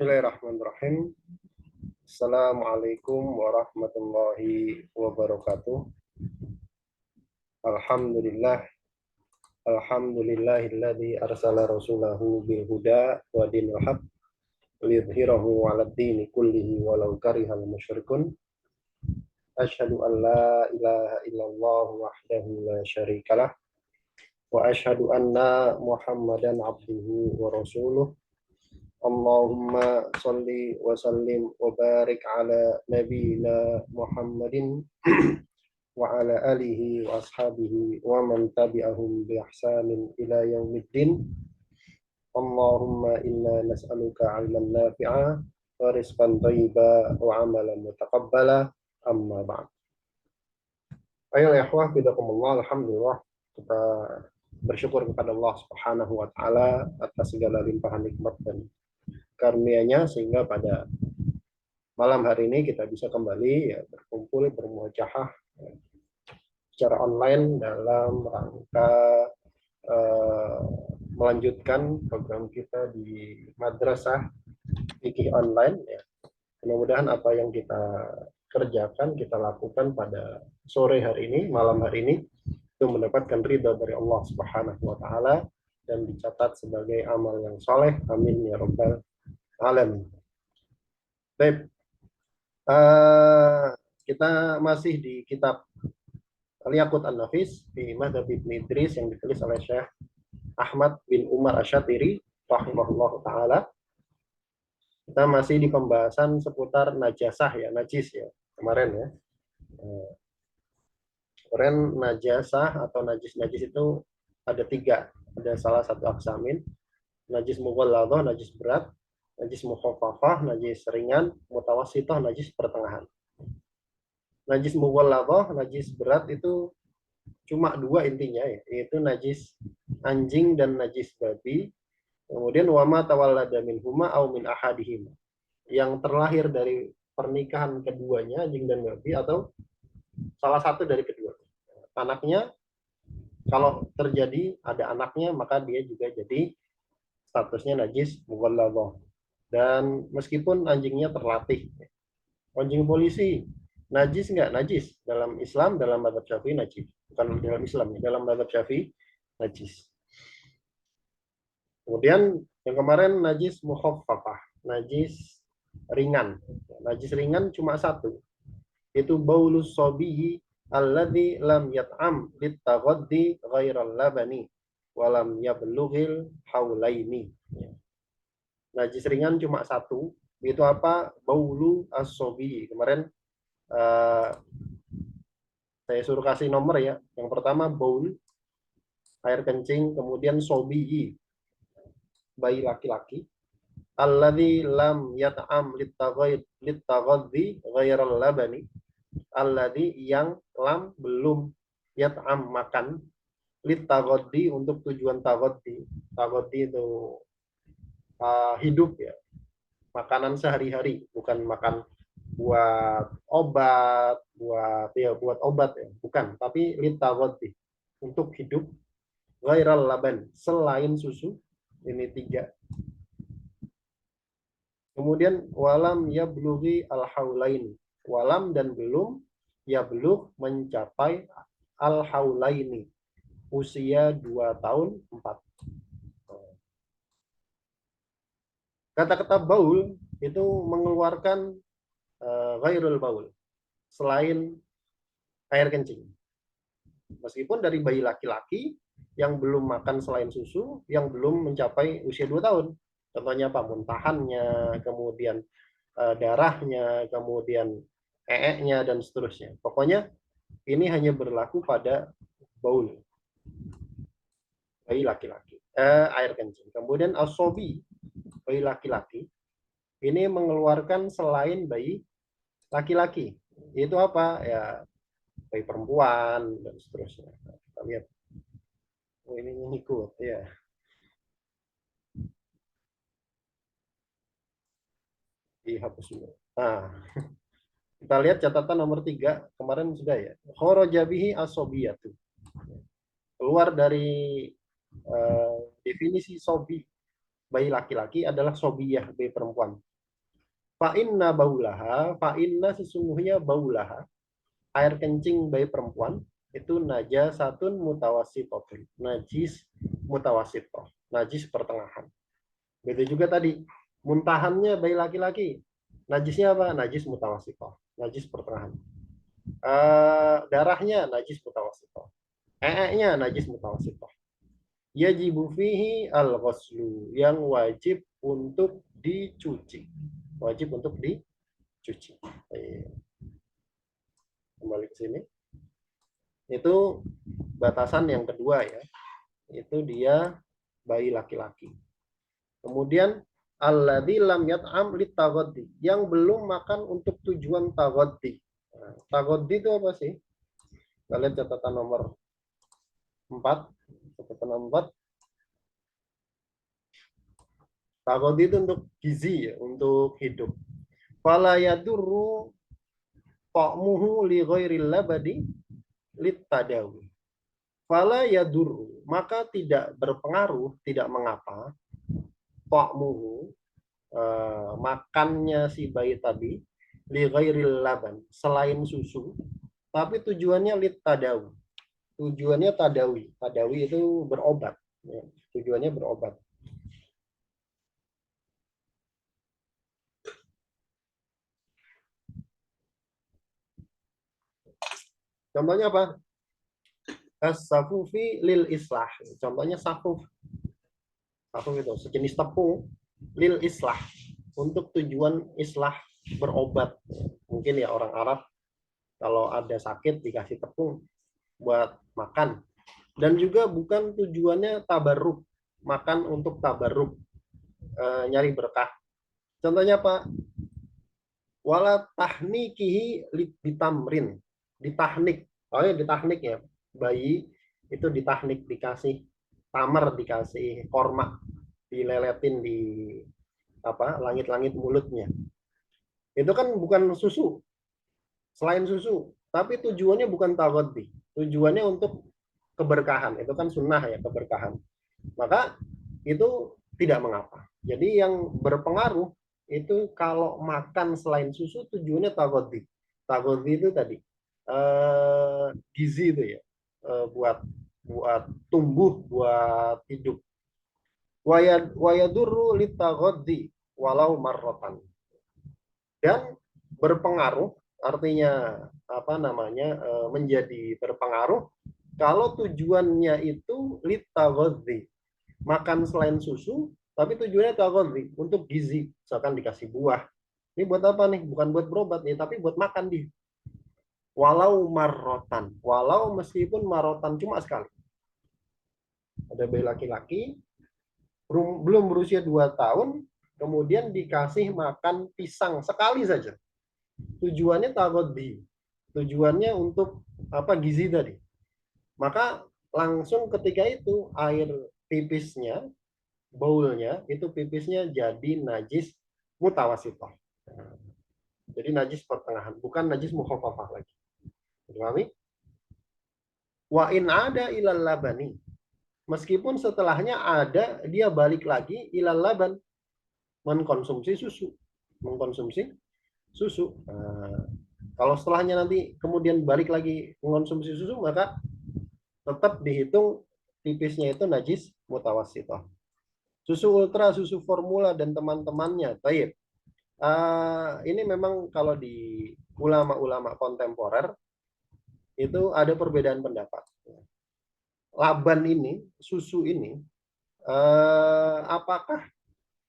Bismillahirrahmanirrahim. Assalamualaikum warahmatullahi wabarakatuh. Alhamdulillah. Alhamdulillahilladzi arsala rasulahu bil huda wa dinil haq liyudhhirahu 'alad dini kullihi walau karihal musyrikun. Asyhadu an la ilaha illallah wahdahu la syarikalah wa asyhadu anna Muhammadan abduhu wa rasuluh. Allahumma salli wa sallim wa barik ala nabiyyina Muhammadin wa ala alihi wa ashabihi wa man tabi'ahum bi ihsanin ila yaumiddin. Allahumma inna nas'aluka 'ilman nafi'a wa rizqan thayyiba wa 'amalan mutaqabbala, amma ba'd. Ayo ya ikhwah, bidakumullah, alhamdulillah kita bersyukur kepada Allah Subhanahu wa taala atas segala limpahan nikmat dan karunia-Nya sehingga pada malam hari ini kita bisa kembali berkumpul bermuajahah secara online dalam rangka melanjutkan program kita di Madrasah Fikih Online ya. Mudah-mudahan apa yang kita kerjakan, kita lakukan pada sore hari ini, malam hari ini itu mendapatkan ridha dari Allah Subhanahu wa taala dan dicatat sebagai amal yang soleh. Amin ya rabbal alamin. Baik. Kita masih di kitab Al-Yaqut An-Nafis di Madhab Ibn Idris yang ditulis oleh Syekh Ahmad bin Umar Asy-Syatiri rahimahullah ta'ala. Kita masih di pembahasan seputar najasah ya, najis ya, kemarin ya. Kemarin najasah atau najis-najis itu ada 3. Ada salah satu aksamin. Najis mughalladhah, najis berat. Najis mukhaffafah, najis ringan. Mutawassithah, najis pertengahan. Najis mughalladhah, najis berat itu cuma 2 intinya ya, yaitu najis anjing dan najis babi. Kemudian wama tawallada minhuma au min ahadihima, yang terlahir dari pernikahan keduanya, anjing dan babi, atau salah satu dari kedua. Anaknya, kalau terjadi ada anaknya, maka dia juga jadi statusnya najis mughalladhah. Dan meskipun anjingnya terlatih, anjing polisi najis nggak? Najis dalam Islam, dalam mazhab Syafi'i najis. Bukan dalam Islam, dalam mazhab Syafi'i najis. Kemudian yang kemarin najis mukhaffafah, najis ringan. Najis ringan cuma 1, itu baulus sobiyi alladzi lam yat'am litaghaddi ghairal labani wa lam yablughil haulaini. Najis ringan cuma 1, itu apa? Baulu as-sobiyi. Kemarin saya suruh kasih nomor ya. Yang pertama baul, air kencing, kemudian sobiyi, bayi laki-laki. Alladzi lam yat'am litaghaddi ghairal labani. Alladzi yang lam belum yat'am makan litaghaddi untuk tujuan taghaddi. Taghaddi itu hidup ya. Makanan sehari-hari, bukan makan buat obat, buat obat ya, bukan, tapi litaghaddi, untuk hidup, ghairal laban, selain susu. Ini 3. Kemudian walam yablughi al-haulaini, walam dan belum yablugh mencapai al-haulaini, usia 2 tahun 4. Kata-kata baul itu mengeluarkan ghairul baul, selain air kencing. Meskipun dari bayi laki-laki yang belum makan selain susu, yang belum mencapai usia 2 tahun. Contohnya apa? Muntahannya, kemudian darahnya, kemudian ee-nya, dan seterusnya. Pokoknya ini hanya berlaku pada baul, bayi laki-laki, air kencing. Kemudian asobi, bayi laki-laki, ini mengeluarkan selain bayi laki-laki. Itu apa? Ya, bayi perempuan, dan seterusnya. Kita lihat. Oh, ini ngikut, ya. Dihapus dulu. Nah, kita lihat catatan nomor 3, kemarin sudah ya. Kharaja bihi asobiyatu. Keluar dari definisi sobi, bayi laki-laki adalah sobiyah, bayi perempuan. Fa inna baulaha, fa inna sesungguhnya baulaha, air kencing bayi perempuan itu najasatun mutawasitotun, najis mutawasitoh, najis pertengahan. Begitu juga tadi, muntahannya bayi laki-laki, najisnya apa? Najis mutawasitoh, najis pertengahan. Darahnya najis mutawasitoh, nya najis mutawasitoh. Yajibu fihi al-ghuslu, yang wajib untuk dicuci, wajib untuk dicuci. Kembali ke sini. Itu batasan yang kedua ya. Itu dia bayi laki-laki. Kemudian alladzi lam yat'am litaghaddi, yang belum makan untuk tujuan taghaddi. Nah, taghaddi itu apa sih? Kita lihat catatan nomor 4. Catatan nomor 4. Taghaddi itu untuk gizi ya, untuk hidup. Fala yadurru ta'muhu li ghairil labadi litadawi. Fala yadurru, maka tidak berpengaruh, tidak mengapa, ta'muhu, makannya si bayi tadi, li ghairil laban, selain susu, tapi tujuannya litadawi. Tujuannya tadawi. Tadawi itu berobat. Ya, tujuannya berobat. Contohnya apa? As-safufi lil islah. Contohnya safuf. Safuf itu sejenis tepung lil islah, untuk tujuan islah, berobat. Mungkin ya orang Arab kalau ada sakit dikasih tepung buat makan. Dan juga bukan tujuannya tabarruk, makan untuk tabarruk, nyari berkah. Contohnya apa? Wala tahnikihi ditamrin, ditahnik. Oh ya, ditahnik ya. Bayi itu ditahnik, dikasih tamar, dikasih korma, dileletin di apa, langit-langit mulutnya. Itu kan bukan susu, selain susu, tapi tujuannya bukan tawaddi, tujuannya untuk keberkahan. Itu kan sunnah ya, keberkahan. Maka itu tidak mengapa. Jadi yang berpengaruh itu kalau makan selain susu tujuannya tawaddi. Tawaddi itu tadi gizi itu ya, buat buat tumbuh, buat hidup. Wayadurru litaghaddi walau marrotan. Dan berpengaruh, artinya apa namanya, menjadi berpengaruh kalau tujuannya itu litaghaddi, makan selain susu, tapi tujuannya taghaddi, untuk gizi. Misalkan dikasih buah. Ini buat apa nih? Bukan buat berobat ya, tapi buat makan dia. Walau marrotan, walau meskipun marotan cuma sekali. Ada bayi laki-laki belum berusia 2 tahun, kemudian dikasih makan pisang sekali saja. Tujuannya taghaddi, tujuannya untuk apa, gizi tadi. Maka langsung ketika itu air pipisnya, baulnya itu pipisnya jadi najis mutawasithah. Jadi najis pertengahan, bukan najis mukhafafah lagi. Pahami? Wa in ada ilal labani, meskipun setelahnya ada dia balik lagi ilal laban, mengkonsumsi susu, mengkonsumsi susu. Nah, kalau setelahnya nanti kemudian balik lagi mengkonsumsi susu, maka tetap dihitung pipisnya itu najis mutawasithah. Susu ultra, susu formula dan teman-temannya. Baik. Ini memang kalau di ulama-ulama kontemporer itu ada perbedaan pendapat. Laban ini, susu ini, apakah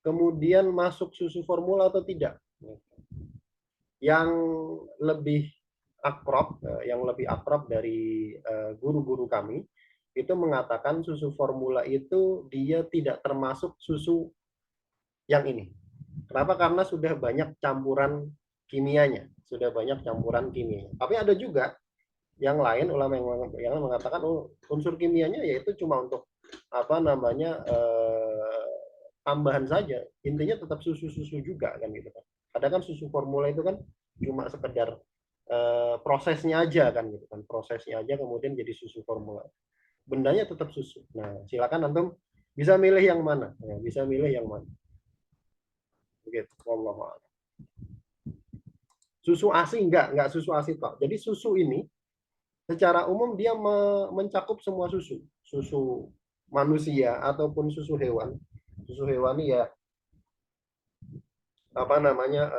kemudian masuk susu formula atau tidak? Yang lebih akrab, dari guru-guru kami itu mengatakan susu formula itu dia tidak termasuk susu yang ini. Kenapa? Karena sudah banyak campuran kimianya, sudah banyak campuran kimianya. Tapi ada juga yang lain, ulama yang mengatakan unsur kimianya yaitu cuma untuk apa namanya, tambahan saja. Intinya tetap susu-susu juga kan gitu kan. Ada kan susu formula itu kan cuma sekedar prosesnya aja kan gitu kan. Prosesnya aja kemudian jadi susu formula. Bendanya tetap susu. Nah, silakan antum bisa milih yang mana. Ya, bisa milih yang mana. Begitu. Wallahu a'lam. Susu ASI enggak susu ASI kok. Jadi susu ini secara umum dia mencakup semua susu. Susu manusia ataupun susu hewan. Susu hewani ya apa namanya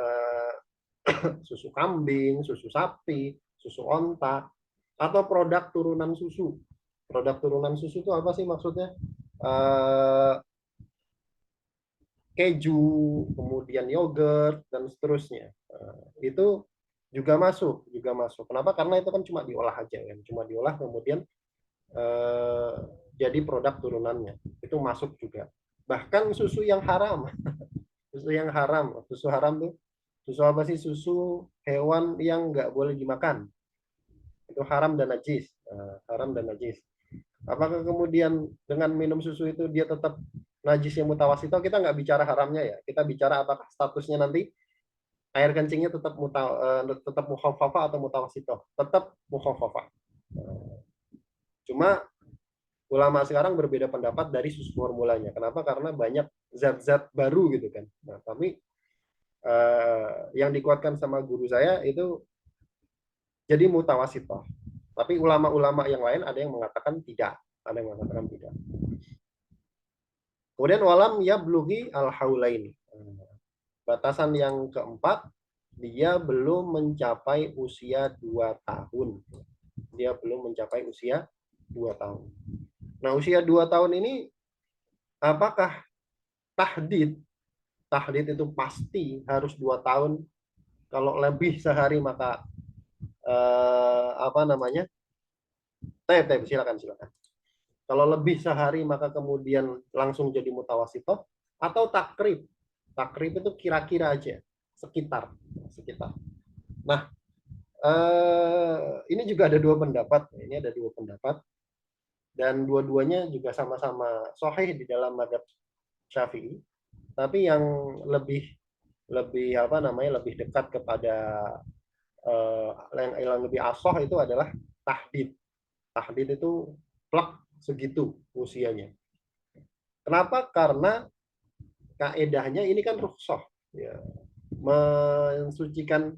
susu kambing, susu sapi, susu onta, atau produk turunan susu. Produk turunan susu itu apa sih maksudnya? Keju, kemudian yogurt dan seterusnya. Itu juga masuk, juga masuk. Kenapa? Karena itu kan cuma diolah aja kan, cuma diolah kemudian eh, jadi produk turunannya. Itu masuk juga. Bahkan susu yang haram, susu yang haram, susu haram tuh susu apa sih? Susu hewan yang nggak boleh dimakan. Itu haram dan najis. Haram dan najis. Apakah kemudian dengan minum susu itu dia tetap najisnya mutawasito? Kita nggak bicara haramnya ya. Kita bicara apakah statusnya nanti air kencingnya tetap mukhafafah atau mutawasito? Tetap mukhafafah. Cuma ulama sekarang berbeda pendapat dari susu formulanya. Kenapa? Karena banyak zat-zat baru gitu kan. Nah, tapi yang dikuatkan sama guru saya itu jadi mutawasito. Tapi ulama-ulama yang lain ada yang mengatakan tidak. Ada yang mengatakan tidak. Kemudian walam ya blugi al haulaini. Batasan yang keempat, dia belum mencapai usia 2 tahun. Dia belum mencapai usia 2 tahun. Nah, usia 2 tahun ini apakah tahdid? Tahdid itu pasti harus 2 tahun. Kalau lebih sehari maka apa namanya? Silakan silakan. Kalau lebih sehari maka kemudian langsung jadi mutawasitoh atau takrib. Takrib itu kira-kira aja, sekitar, sekitar. Nah, ini juga ada dua pendapat. Ini ada dua pendapat dan dua-duanya juga sama-sama sahih di dalam mazhab Syafi'i. Tapi yang lebih lebih apa namanya lebih dekat kepada yang lebih asoh itu adalah tahdid. Tahdid itu plak segitu usianya. Kenapa? Karena kaedahnya ini kan rukhsah. Ya. Mensucikan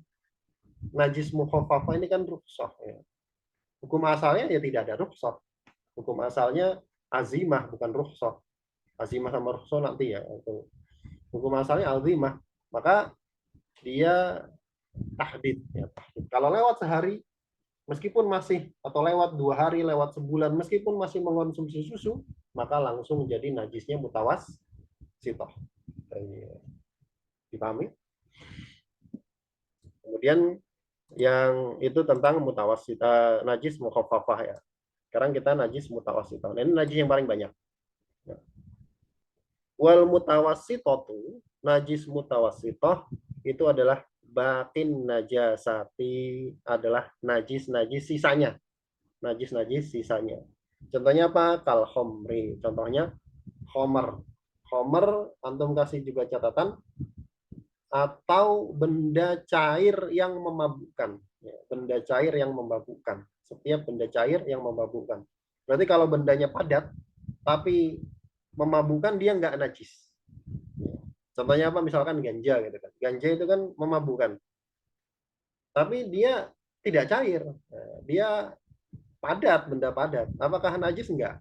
najis mukhafafah ini kan rukhsah. Ya. Hukum asalnya ya tidak ada rukhsah. Hukum asalnya azimah bukan rukhsah. Azimah sama rukhsah nanti ya. Hukum asalnya azimah. Maka dia tahdid. Ya, tahdid. Kalau lewat sehari, meskipun masih atau lewat 2 hari, lewat sebulan, meskipun masih mengonsumsi susu, maka langsung jadi najisnya mutawas sitoh. Dipahami? Kemudian yang itu tentang mutawasita najis mukhafafah ya. Sekarang kita najis mutawasitah. Nah, ini najis yang paling banyak. Wal mutawasitotu, najis mutawasitoh itu adalah batin najasati, adalah najis-najis sisanya. Najis-najis sisanya. Contohnya apa? Kal khomri. Contohnya homer. Homer, antum kasih juga catatan, atau benda cair yang memabukkan. Ya, benda cair yang memabukkan. Setiap benda cair yang memabukkan. Berarti kalau bendanya padat, tapi memabukkan, dia nggak najis. Ya. Contohnya apa? Misalkan ganja gitu kan. Ganja itu kan memabukkan. Tapi dia tidak cair. Dia padat, benda padat. Apakah najis? Enggak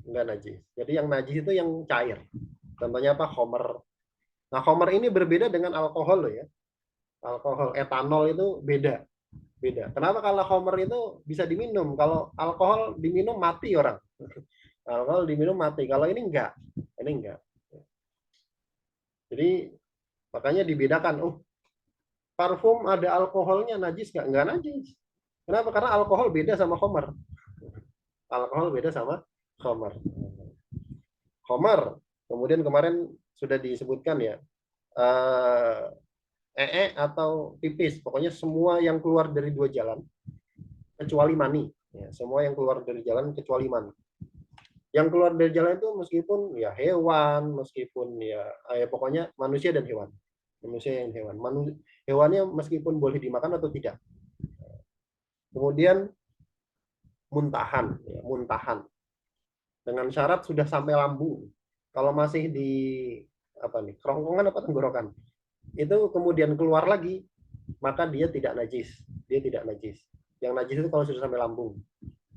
najis. Jadi yang najis itu yang cair. Contohnya apa? Homer. Nah, homer ini berbeda dengan alkohol loh ya. Alkohol etanol itu beda. Beda. Kenapa? Kalau homer itu bisa diminum. Kalau alkohol diminum mati orang. Alkohol diminum mati. Kalau ini enggak. Ini enggak. Jadi makanya dibedakan. Oh, parfum ada alkoholnya najis nggak? Enggak najis. Kenapa? Karena alkohol beda sama homer. Alkohol beda sama homer. Homer. Kemudian kemarin sudah disebutkan ya. Atau pipis. Pokoknya semua yang keluar dari 2 jalan kecuali mani. Ya, semua yang keluar dari jalan kecuali mani. Yang keluar dari jalan itu meskipun ya hewan, meskipun ya pokoknya manusia dan hewan. Manusia dan hewan. Hewannya meskipun boleh dimakan atau tidak. Kemudian muntahan, ya, muntahan. Dengan syarat sudah sampai lambung. Kalau masih di apa nih, kerongkongan apa tenggorokan? itu kemudian keluar lagi, maka dia tidak najis. Dia tidak najis. Yang najis itu kalau sudah sampai lambung.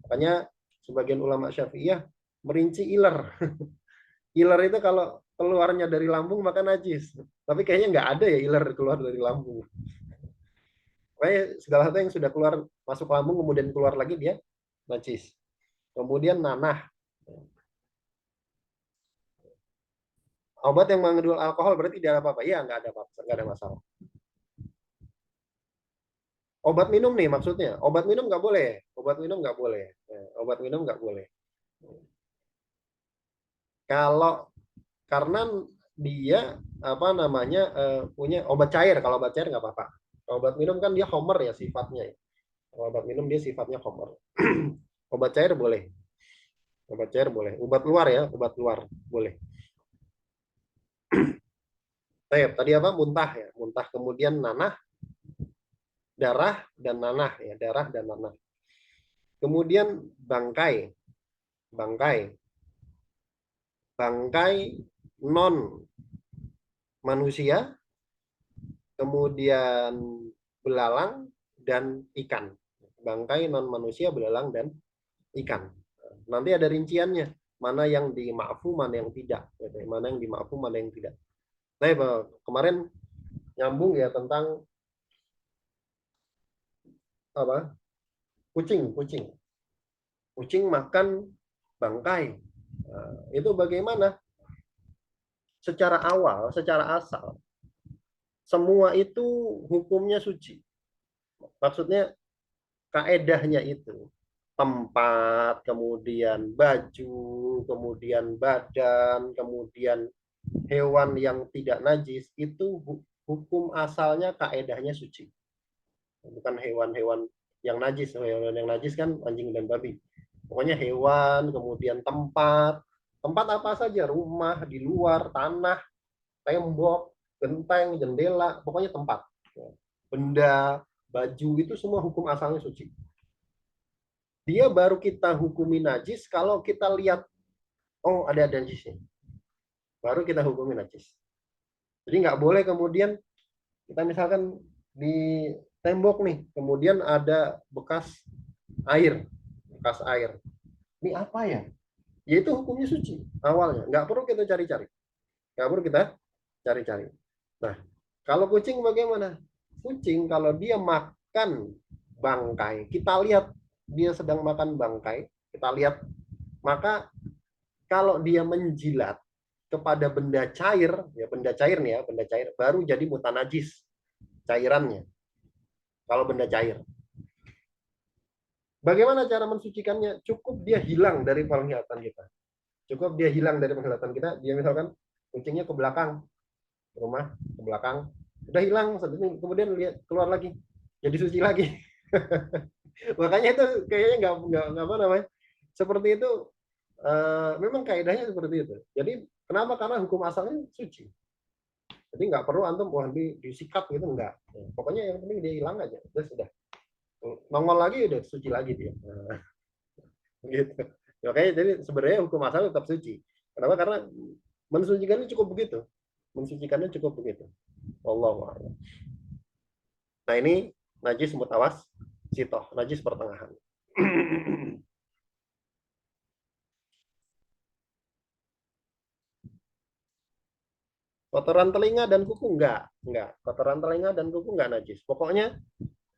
Makanya sebagian ulama Syafi'iyah merinci iler. Iler itu kalau keluarnya dari lambung maka najis. Tapi kayaknya nggak ada ya iler keluar dari lambung. Makanya segala sesuatu yang sudah keluar masuk lambung kemudian keluar lagi dia najis. Kemudian nanah. Obat yang mengandung alkohol berarti tidak ada apa-apa. Iya, nggak ada apa-apa, nggak ada masalah. Obat minum nih maksudnya. Obat minum nggak boleh. Obat minum nggak boleh. Obat minum nggak boleh. Kalau karena dia apa namanya punya obat cair. Kalau obat cair nggak apa-apa. Obat minum kan dia homer ya sifatnya. Obat minum dia sifatnya homer. Obat cair boleh. Obat cair boleh. Obat luar ya, obat luar boleh. Tadi apa? Muntah ya, muntah kemudian nanah, darah dan nanah ya, darah dan nanah. Kemudian bangkai, bangkai, bangkai non manusia, kemudian belalang dan ikan. Bangkai non manusia, belalang dan ikan. Nanti ada rinciannya, mana yang dimaafu, mana yang tidak, mana yang dimaafu, mana yang tidak. Nah, kemarin nyambung ya tentang apa? Kucing, kucing, kucing makan bangkai. Nah, itu bagaimana? Secara awal, secara asal, semua itu hukumnya suci. Maksudnya kaedahnya itu tempat, kemudian baju, kemudian badan, kemudian hewan yang tidak najis itu hukum asalnya kaedahnya suci. Bukan hewan-hewan yang najis. Hewan yang najis kan anjing dan babi. Pokoknya hewan, kemudian tempat. Tempat apa saja, rumah, di luar, tanah, tembok, genteng, jendela, pokoknya tempat. Benda, baju, itu semua hukum asalnya suci. Dia baru kita hukumi najis kalau kita lihat, oh ada najisnya. Baru kita hukumi najis. Jadi nggak boleh kemudian kita misalkan di tembok nih, kemudian ada bekas air, bekas air. Ini apa ya? Ya itu hukumnya suci awalnya. Nggak perlu kita cari-cari. Nggak perlu kita cari-cari. Nah, kalau kucing bagaimana? Kucing kalau dia makan bangkai, kita lihat dia sedang makan bangkai, kita lihat, maka kalau dia menjilat kepada benda cair, ya benda cair nih ya, benda cair, baru jadi mutanajis cairannya. Kalau benda cair. Bagaimana cara mensucikannya? Cukup dia hilang dari penglihatan kita. Cukup dia hilang dari penglihatan kita. Dia misalkan kucingnya ke belakang rumah, ke belakang, udah hilang, kemudian lihat keluar lagi, jadi suci lagi. Makanya itu kayaknya nggak apa namanya. Seperti itu memang kaidahnya seperti itu. Jadi kenapa? Karena hukum asalnya suci. Jadi nggak perlu antum wah disikat gitu enggak. Pokoknya yang penting dia hilang aja. Terus sudah nongol lagi udah suci lagi dia. Nah, gitu. Makanya jadi sebenarnya hukum asal tetap suci. Kenapa? Karena mensucikannya cukup begitu. Mensucikannya cukup begitu. Wallahu a'lam. Nah ini najis mutawas sitoh, najis pertengahan. Kotoran telinga dan kuku enggak. Kotoran telinga dan kuku enggak najis. Pokoknya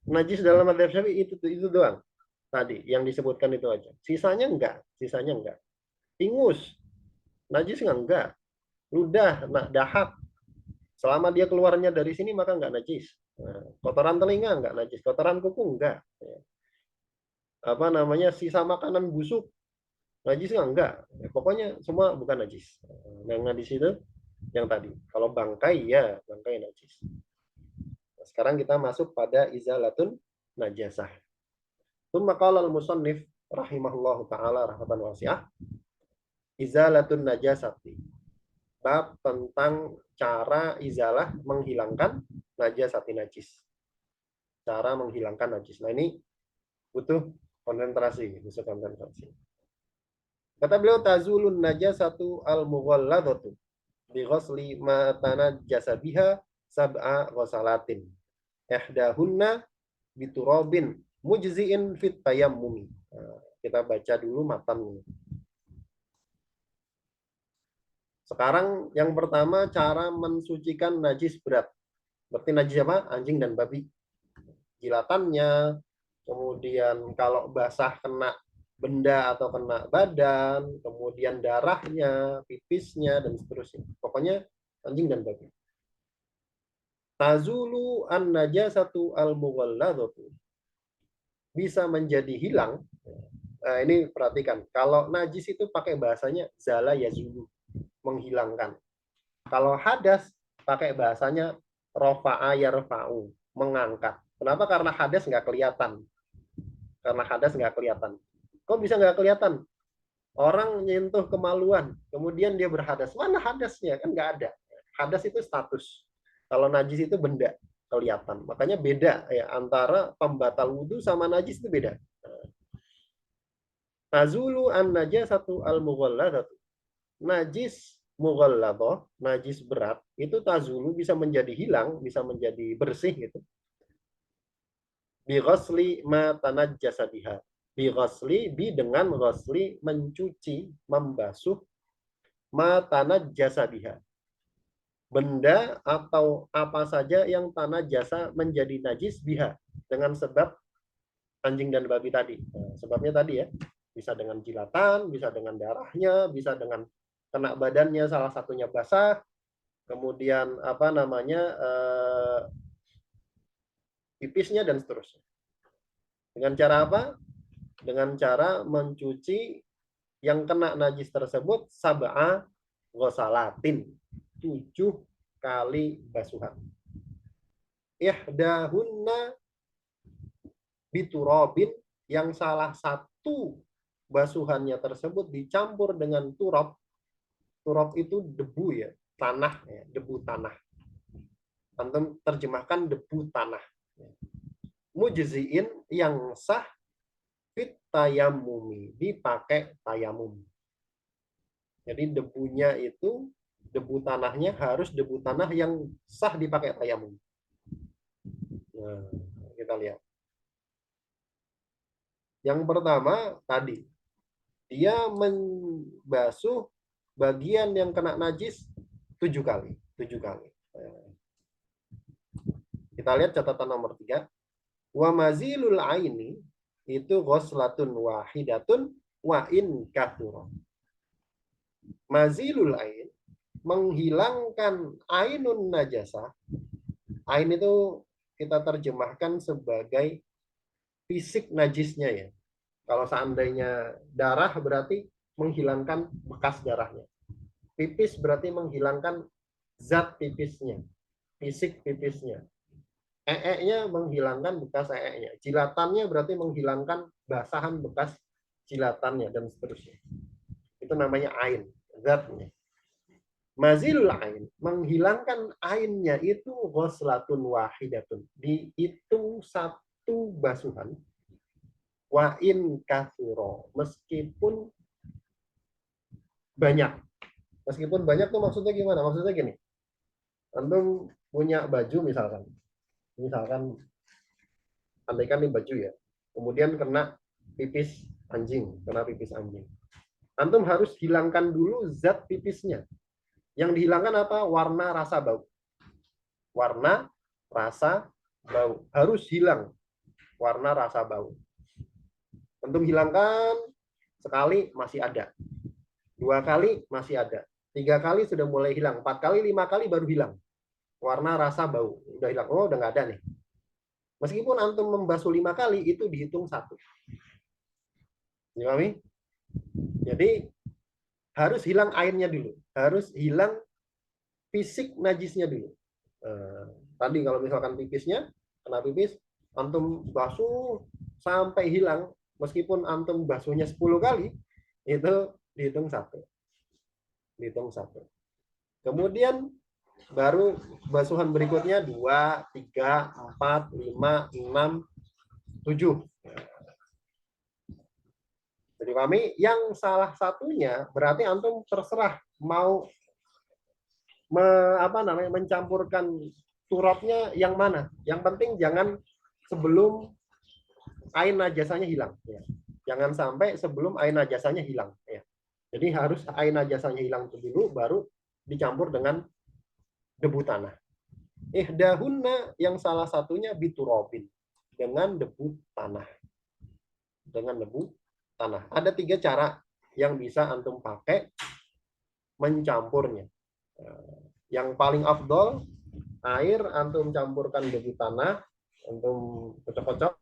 najis dalam madzhab Syafi'i itu doang. Tadi yang disebutkan itu aja. Sisanya enggak, sisanya enggak. Ingus, najis enggak. Ludah, nah, dahak. Selama dia keluarnya dari sini maka enggak najis. Nah, kotoran telinga enggak najis, kotoran kuku enggak. Apa namanya sisa makanan busuk najis enggak. Pokoknya semua bukan najis. Yang najis itu yang tadi. Kalau bangkai ya bangkai najis. Nah, sekarang kita masuk pada izalatun najasah. Tsumma qala al-musannif rahimahullahu taala rahmatan wasi'ah. Izalatun najasati. Bab tentang cara izalah menghilangkan najasati najis. Cara menghilangkan najis. Nah ini butuh konsentrasi, butuh konsentrasi. Kata beliau tazulun najasatu al-mughalladhatu bi ghusli ma tanajjasa biha sab'a ghusalatin. Ihdahunna biturabin mujzi'in fit tayammumi. Kita baca dulu matannya. Sekarang yang pertama cara mensucikan najis berat. Berarti najis apa? Anjing dan babi. Jilatannya, kemudian kalau basah kena benda atau kena badan, kemudian darahnya, pipisnya, dan seterusnya. Pokoknya anjing dan babi. Tazulu an najasatu al mughalladzatu, bisa menjadi hilang. Nah, ini perhatikan, kalau najis itu pakai bahasanya zala yazulu, menghilangkan. Kalau hadas pakai bahasanya rofa'a yarfa'u, mengangkat. Kenapa? Karena hadas nggak kelihatan. Karena hadas nggak kelihatan. Kok bisa nggak kelihatan? Orang nyentuh kemaluan, kemudian dia berhadas. Mana hadasnya? Kan nggak ada. Hadas itu status. Kalau najis itu benda, kelihatan. Makanya beda ya, antara pembatal wudhu sama najis itu beda. Tazulu an najasatu al mughalladzatu. Najis mughalladah, najis berat, itu tazulu bisa menjadi hilang, bisa menjadi bersih gitu. Bi ghasli ma tanajjasa biha. Bi ghasli, bi dengan ghasli, mencuci, membasuh, ma tanajjasa biha. Benda atau apa saja yang tanah jasa menjadi najis biha, dengan sebab anjing dan babi tadi. Nah, sebabnya tadi ya, bisa dengan jilatan, bisa dengan darahnya, bisa dengan kena badannya salah satunya basah, kemudian apa namanya pipisnya dan seterusnya. Dengan cara apa? Dengan cara mencuci yang kena najis tersebut sab'a ghusalatin, 7 kali basuhan. Ihdahunna biturabin, yang salah satu basuhannya tersebut dicampur dengan turab. Turab itu debu ya, tanah ya, debu tanah. Antum terjemahkan debu tanah. Mujziin, yang sah, fit tayammumi, dipakai tayamum. Jadi debunya itu, debu tanahnya harus debu tanah yang sah dipakai tayamum. Nah, kita lihat. Yang pertama tadi, dia membasuh bagian yang kena najis 7 kali. 7 kali. Kita lihat catatan nomor 3. Wa mazilul aini, itu ghuslatun wahidatun wa in kathura. Mazilul ain, menghilangkan ainun najasa. Ain itu kita terjemahkan sebagai fisik najisnya ya. Kalau seandainya darah berarti menghilangkan bekas darahnya. Pipis berarti menghilangkan zat pipisnya, fisik pipisnya. Nya menghilangkan bekas nya. Jilatannya berarti menghilangkan basahan bekas jilatannya dan seterusnya. Itu namanya ain, zatnya. Mazilul ain, menghilangkan ainnya itu ghuslatun wahidatun. Dihitung satu basuhan. Wa in kathuro, meskipun banyak. Meskipun banyak tuh maksudnya gimana? Maksudnya gini. Antum punya baju misalkan. Misalkan andaikan ini baju ya. Kemudian kena pipis anjing, kena pipis anjing. Antum harus hilangkan dulu zat pipisnya. Yang dihilangkan apa? Warna, rasa, bau. Warna, rasa, bau. Harus hilang warna, rasa, bau. Antum hilangkan sekali masih ada. 2 kali masih ada. 3 kali sudah mulai hilang. 4 kali, 5 kali baru hilang. Warna, rasa, bau. Udah hilang. Oh, udah nggak ada nih. Meskipun antum membasuh 5 kali, itu dihitung 1. Dipahami? Jadi harus hilang airnya dulu, harus hilang fisik najisnya dulu. Tadi kalau misalkan pipisnya kena pipis, antum basuh sampai hilang, meskipun antum basuhnya 10 kali, itu dihitung 1. Dihitung 1. Kemudian baru basuhan berikutnya 2, 3, 4, 5, 6, 7. Jadi kami yang salah satunya berarti antum terserah mau mencampurkan turabnya yang mana. Yang penting jangan sebelum air najasanya hilang. Ya. Jangan sampai sebelum air najasanya hilang. Ya. Jadi harus air najasanya hilang dulu, baru dicampur dengan debu tanah. Ihdahunna yang salah satunya biturobin, dengan debu tanah. Dengan debu tanah. Ada 3 cara yang bisa antum pakai mencampurnya. Yang paling afdol, air antum campurkan debu tanah, antum kocok-kocok.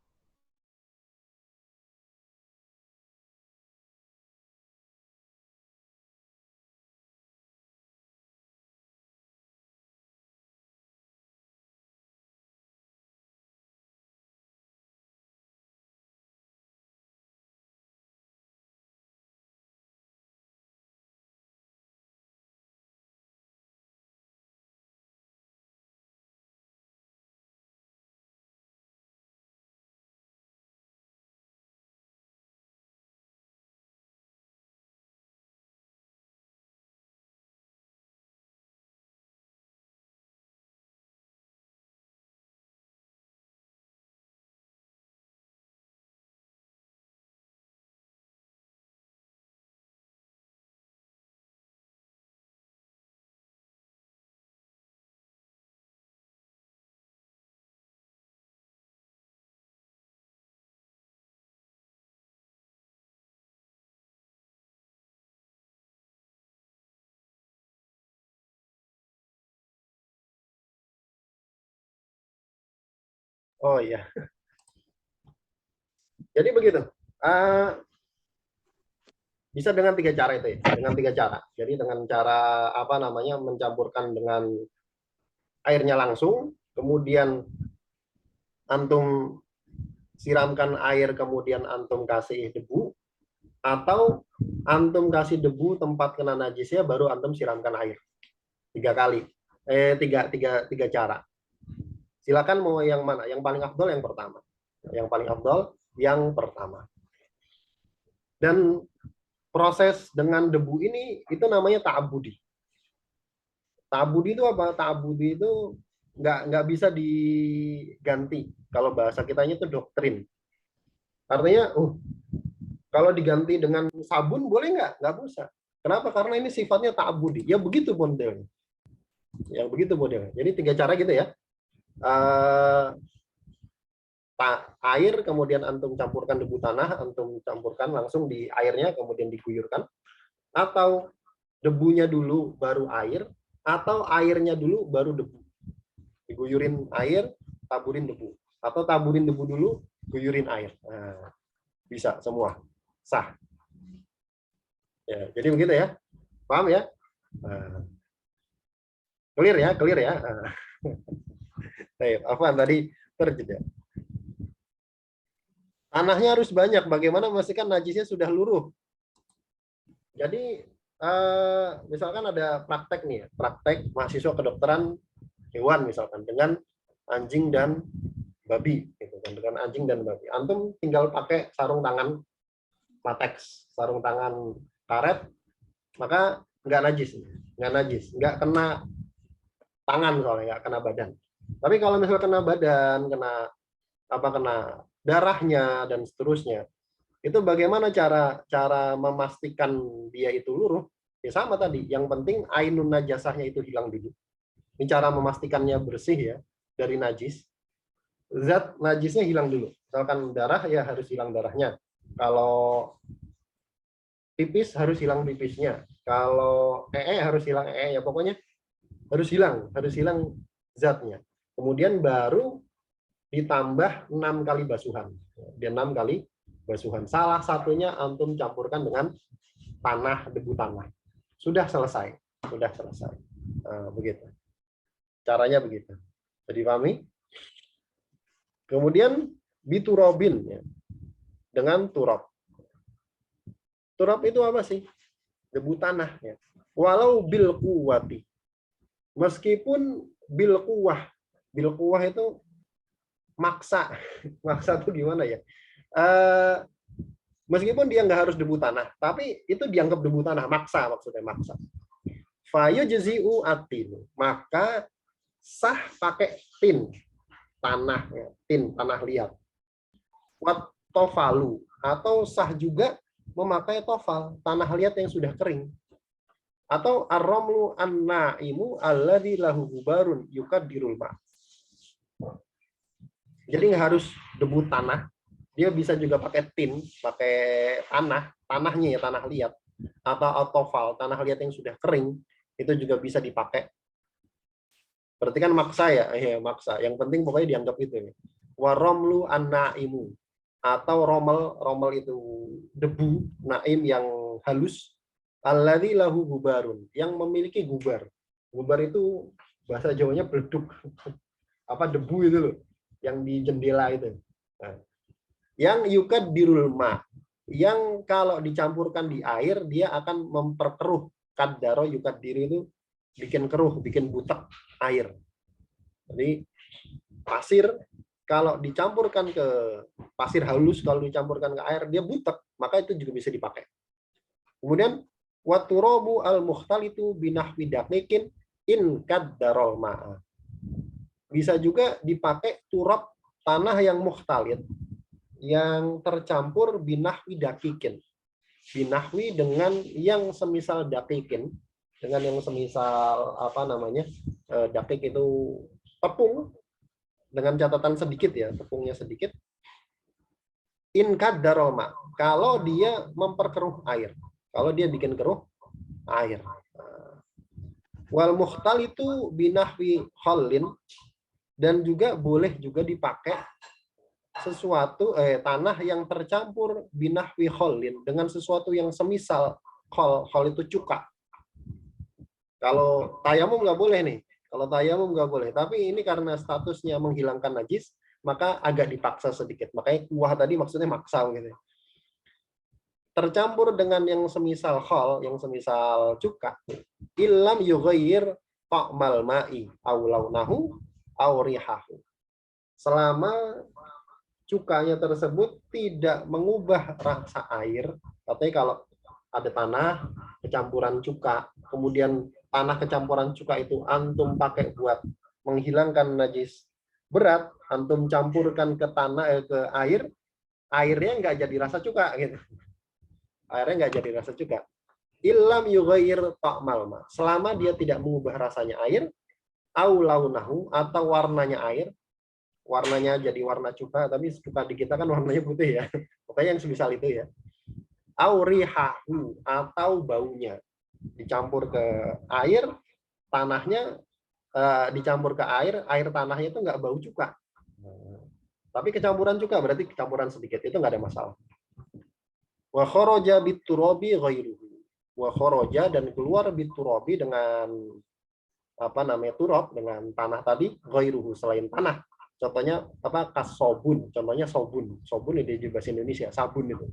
Oh iya, jadi begitu. Uh, bisa dengan 3 cara itu ya, dengan 3 cara. Jadi dengan cara apa namanya mencampurkan dengan airnya langsung, kemudian antum siramkan air, kemudian antum kasih debu, atau antum kasih debu tempat kena najisnya, baru antum siramkan air 3 kali. Tiga cara. Silakan mau yang mana? Yang paling afdol yang pertama. Yang paling afdol yang pertama. Dan proses dengan debu ini itu namanya ta'abudi. Ta'abudi itu apa? Ta'abudi itu nggak bisa diganti. Kalau bahasa kitanya itu doktrin. Artinya, kalau diganti dengan sabun boleh nggak? Nggak bisa. Kenapa? Karena ini sifatnya ta'abudi. Ya begitu modelnya. Ya begitu modelnya. Jadi 3 cara gitu ya. Air, kemudian antum campurkan debu tanah, antum campurkan langsung di airnya, kemudian diguyurkan. Atau debunya dulu baru air, atau airnya dulu baru debu. Diguyurin air, taburin debu. Atau taburin debu dulu, guyurin air. Nah, bisa semua. Sah. Ya, jadi begitu ya. Paham ya? Nah, clear ya, clear ya. Apa tadi terjeda. Tanahnya harus banyak. Bagaimana memastikan najisnya sudah luruh? Jadi misalkan ada praktek nih, praktek mahasiswa kedokteran hewan misalkan dengan anjing dan babi, gitu kan, dengan anjing dan babi. Antum tinggal pakai sarung tangan latex, sarung tangan karet, maka nggak najis, nggak kena tangan soalnya, nggak kena badan. Tapi kalau misalnya kena badan, kena darahnya dan seterusnya, itu bagaimana cara memastikan dia itu luruh? Ya sama tadi, yang penting ainun najasahnya itu hilang dulu. Ini cara memastikannya bersih ya dari najis. Zat najisnya hilang dulu. Misalkan darah ya harus hilang darahnya. Kalau pipis harus hilang pipisnya. Kalau harus hilang ya pokoknya harus hilang zatnya. Kemudian baru ditambah 6 kali basuhan. Dia 6 kali basuhan. Salah satunya antum campurkan dengan debu tanah. Sudah selesai. Nah, begitu. Caranya begitu. Jadi pahami? Kemudian biturobin ya, dengan turab. Turab itu apa sih? Debu tanah ya. Walau bil kuwati. Meskipun bil kuwah itu maksa. Maksa itu gimana ya? Meskipun dia nggak harus debu tanah, tapi itu dianggap debu tanah, maksa maksudnya maksa. Fayu jazi'u atinu, maka sah pakai tin, tanah, ya, tin, tanah liat. Wat tofalu, atau sah juga memakai tofal, tanah liat yang sudah kering. Atau ar-ramlu an-na'imu alladzi lahu gubarun yukaddirul ma. Jadi nggak harus debu tanah, dia bisa juga pakai tin, pakai tanah, tanahnya ya tanah liat, atau tofal, tanah liat yang sudah kering, itu juga bisa dipakai. Berarti kan maksa ya, maksa. Yang penting pokoknya dianggap itu. Waromlu an-naimu, atau romel itu debu naim yang halus, alladzi lahu gubarun, yang memiliki gubar. Gubar itu bahasa Jawanya beleduk. Apa debu itu loh, yang di jendela itu. Nah, yang yukad dirul ma, yang kalau dicampurkan di air dia akan memperkeruh. Kadaro yukad diri itu bikin keruh, bikin butek air. Jadi pasir kalau dicampurkan ke pasir halus, kalau dicampurkan ke air dia butek, maka itu juga bisa dipakai. Kemudian waturobu al mukhtalitu binahwi daqiqin in kaddarol ma'a. Bisa juga dipakai turab tanah yang mukhtalit, yang tercampur binahwi daqiqin. Binahwi dengan yang semisal daqiqin, dengan yang semisal apa namanya, daqiq itu tepung, dengan catatan sedikit ya, tepungnya sedikit. In kaddaroma, kalau dia memperkeruh air, kalau dia bikin keruh air. Wal muhtal itu binahwi kholin, dan juga boleh juga dipakai sesuatu tanah yang tercampur binahwi kholin, dengan sesuatu yang semisal khol itu cuka. Kalau tayamum nggak boleh nih. Kalau tayamum nggak boleh. Tapi ini karena statusnya menghilangkan najis, maka agak dipaksa sedikit. Makanya kuah tadi maksudnya maksa gitu. Tercampur dengan yang semisal khol, yang semisal cuka. Illam yughayyir ta'mal ma'i aw launahu aw rihahu. Selama cukanya tersebut tidak mengubah rasa air, katanya kalau ada tanah kecampuran cuka, kemudian tanah kecampuran cuka itu antum pakai buat menghilangkan najis berat, antum campurkan ke tanah ke air, airnya nggak jadi rasa cuka gitu. Airnya nggak jadi rasa cuka. Illam yughayyir ta'mal ma, selama dia tidak mengubah rasanya air, au launahu, atau warnanya air, warnanya jadi warna cuka, tapi cuka di kita kan warnanya putih ya. Pokoknya yang semisal itu ya. Au rihahu, atau baunya. Dicampur ke air, tanahnya dicampur ke air, air tanahnya itu nggak bau cuka. Tapi kecampuran cuka berarti kecampuran sedikit, itu nggak ada masalah. Wa kharaja biturabi ghairuhu. Wa kharaja, dan keluar biturabi dengan apa namanya turab, dengan tanah tadi, ghairuhu selain tanah. Contohnya apa? Kasobun. Contohnya sobun. Sobun ini di bahasa Indonesia, sabun itu.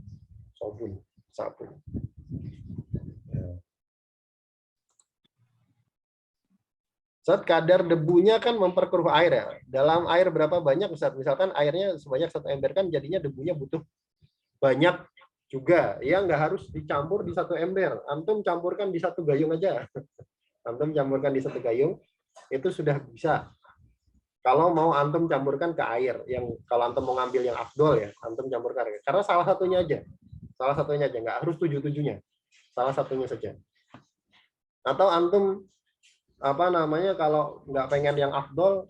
Sobun, sabun. Saat kadar debunya kan memperkeruh air ya. Dalam air berapa banyak, misalkan airnya sebanyak 1 ember, kan jadinya debunya butuh banyak juga. Ya nggak harus dicampur di 1 ember. Antum campurkan di 1 gayung aja. Antum campurkan di 1 gayung, itu sudah bisa. Kalau mau antum campurkan ke air, yang kalau antum mau ngambil yang afdol ya, antum campurkan. Karena salah satunya aja. Salah satunya aja, nggak harus 7-7-nya. Salah satunya saja. Atau antum apa namanya, kalau nggak pengen yang afdol,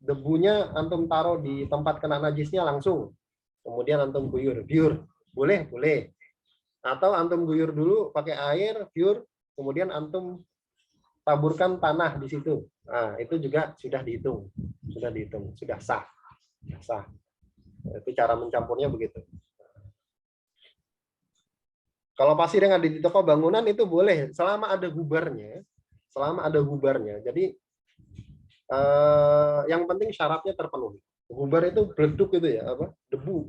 debunya antum taruh di tempat kena najisnya langsung, kemudian antum guyur, boleh, atau antum guyur dulu pakai air pure, kemudian antum taburkan tanah di situ. Nah, itu juga sudah dihitung, sudah sah. Itu cara mencampurnya begitu. Kalau pasir yang ada di toko bangunan itu boleh selama ada gubarnya. Jadi yang penting syaratnya terpenuhi. Gubar itu beleduk itu ya, apa? Debu.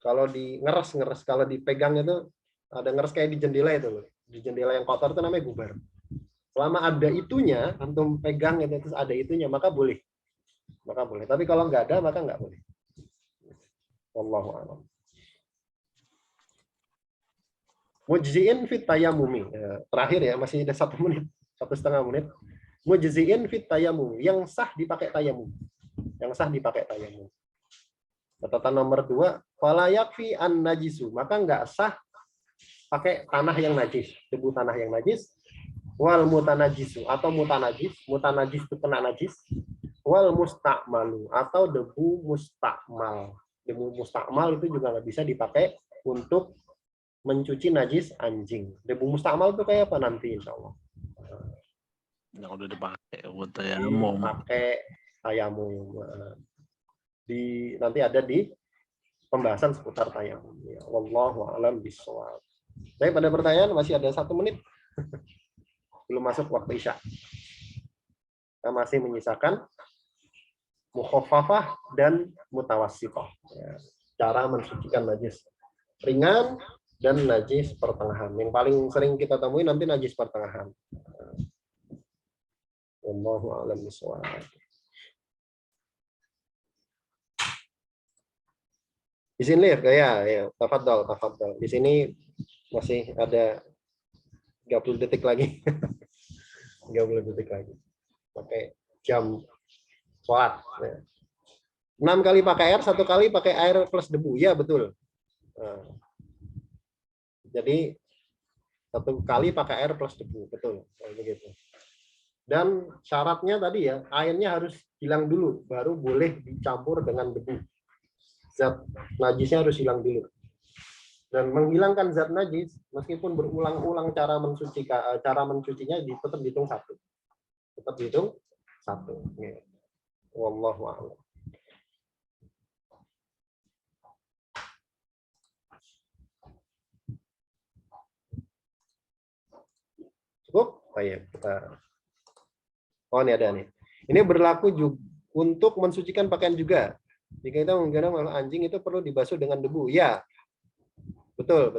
Kalau di ngeres, kalau dipegang itu ada ngeres kayak di jendela itu loh. Di jendela yang kotor itu namanya gubar. Selama ada itunya, antum pegang itu terus ada itunya, maka boleh. Tapi kalau nggak ada, maka nggak boleh. Wallahu a'lam. Mujzi'in fit tayamumi. Ya, terakhir ya, masih ada 1 menit, 1,5 menit. Mujzi'in fit tayamum, yang sah dipakai tayamum. Yang sah dipakai tayamum. Catatan nomor 2, fala yakfi an najisu, maka nggak sah pakai tanah yang najis, debu tanah yang najis, wal mutanajisu atau mutanajis itu kena najis, wal mustakmalu atau debu mustakmal. Debu mustakmal itu juga nggak bisa dipakai untuk mencuci najis anjing. Debu mustakmal itu kayak apa nanti insya Allah? Yang udah dipakai buat tayamum. Pakai tayamum. Nanti ada di pembahasan seputar tayamum. Ya, wallahu a'lam bishawab. Baik, pada pertanyaan masih ada 1 menit. Belum masuk waktu isya. Kita masih menyisakan mukhaffafah dan mutawassithah. Ya, cara mensucikan najis ringan dan najis pertengahan. Yang paling sering kita temui nanti najis pertengahan. Wallahu a'lam bishawab. Di sini ya, tafadhol. Di sini masih ada 30 detik lagi. 30 detik lagi. Pakai jam sholat. Ya. 6 kali pakai air, 1 kali pakai air plus debu. Ya, betul. Nah, jadi 1 kali pakai air plus debu. Betul. Begitu. Dan syaratnya tadi ya, airnya harus hilang dulu, baru boleh dicampur dengan debu. Zat najisnya harus hilang dulu. Dan menghilangkan zat najis, meskipun berulang-ulang cara mencucinya tetap dihitung 1. Tetap dihitung 1. Ya. Wallahu a'lam. Cukup? Baik, kita. Oh, ini ada nih. Ini berlaku juga untuk mensucikan pakaian juga. Jika kita menggunakan anjing itu perlu dibasuh dengan debu. Ya, betul.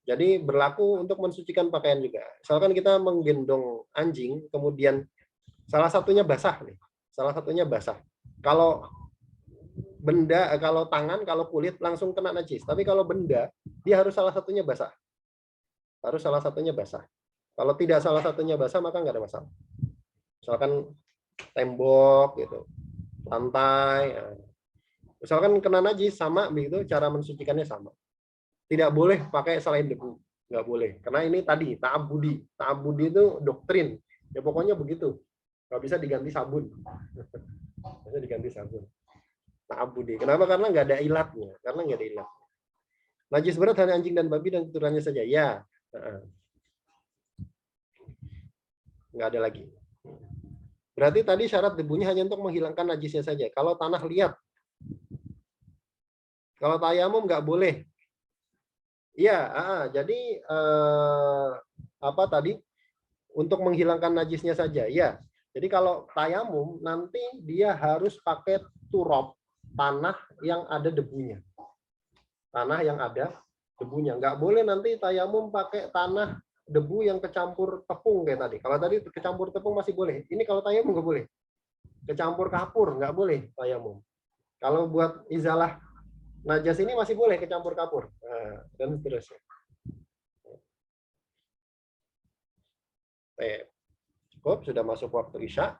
Jadi berlaku untuk mensucikan pakaian juga. Misalkan kita menggendong anjing, kemudian salah satunya basah nih. Kalau tangan, kalau kulit langsung kena najis. Tapi kalau benda, dia harus salah satunya basah. Kalau tidak salah satunya basah, maka nggak ada masalah. Misalkan tembok gitu, lantai. Misalkan kena najis sama begitu, cara mensucikannya sama. Tidak boleh pakai selain debu, nggak boleh. Karena ini tadi ta'abudi. Ta'abudi itu doktrin. Ya pokoknya begitu. Nggak bisa diganti sabun. Bisa diganti sabun. Ta'abudi. Kenapa? Karena nggak ada ilatnya. Najis berat hanya anjing dan babi dan keturunannya saja. Ya. Nggak ada lagi. Berarti tadi syarat debunya hanya untuk menghilangkan najisnya saja. Kalau tanah liat, kalau tayamum nggak boleh. Iya, jadi apa tadi? Untuk menghilangkan najisnya saja. Ya. Jadi kalau tayamum nanti dia harus pakai turab, tanah yang ada debunya. Nggak boleh nanti tayamum pakai tanah debu yang kecampur tepung kayak tadi. Kalau tadi kecampur tepung masih boleh. Ini kalau tayamum nggak boleh. Kecampur kapur nggak boleh tayamum. Kalau buat izalah najas ini masih boleh kecampur kapur. Nah, dan seterusnya. Cukup, sudah masuk waktu isya.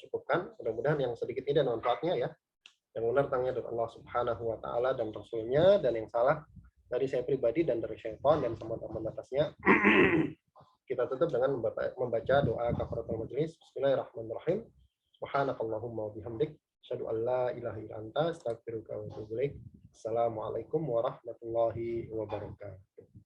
Cukupkan. Mudah-mudahan yang sedikit ini ada manfaatnya ya. Yang benar tanya dari Allah Subhanahu wa taala dan Rasulnya, dan yang salah dari saya pribadi dan dari syaitan dan teman-teman atasnya. Kita tutup dengan membaca doa kafaratul majelis. Bismillahirrahmanirrahim. Subhanakallahumma wa bihamdik, asyhadu an la ilaha illa anta, astaghfiruka wa atubu ilaik. Assalamualaikum warahmatullahi wabarakatuh.